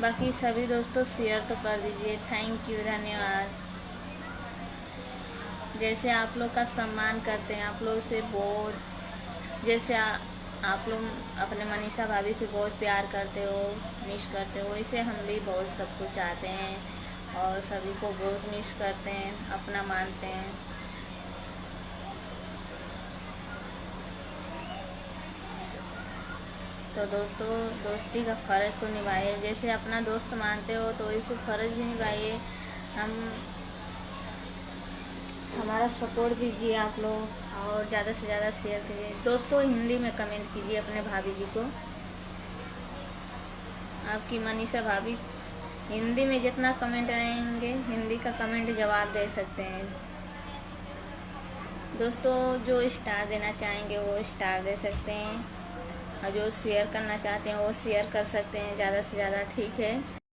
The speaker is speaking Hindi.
बाकी सभी दोस्तों शेयर तो कर दीजिए। थैंक यू, धन्यवाद। जैसे आप लोग का सम्मान करते हैं, आप लोग से बहुत, जैसे आप लोग अपने मनीषा भाभी से बहुत प्यार करते हो, मिस करते हो, वैसे हम भी बहुत सबको चाहते हैं और सभी को बहुत मिस करते हैं, अपना मानते हैं। तो दोस्तों, दोस्ती का फ़र्ज तो निभाइए, जैसे अपना दोस्त मानते हो तो वैसे फ़र्ज भी निभाइए। हमारा सपोर्ट दीजिए आप लोग और ज़्यादा से ज़्यादा शेयर कीजिए। दोस्तों हिंदी में कमेंट कीजिए अपने भाभी जी को। आपकी मनीषा भाभी हिंदी में जितना कमेंट आएंगे, हिंदी का कमेंट जवाब दे सकते हैं। दोस्तों जो स्टार देना चाहेंगे वो स्टार दे सकते हैं और जो शेयर करना चाहते हैं वो शेयर कर सकते हैं ज़्यादा से ज़्यादा, ठीक है।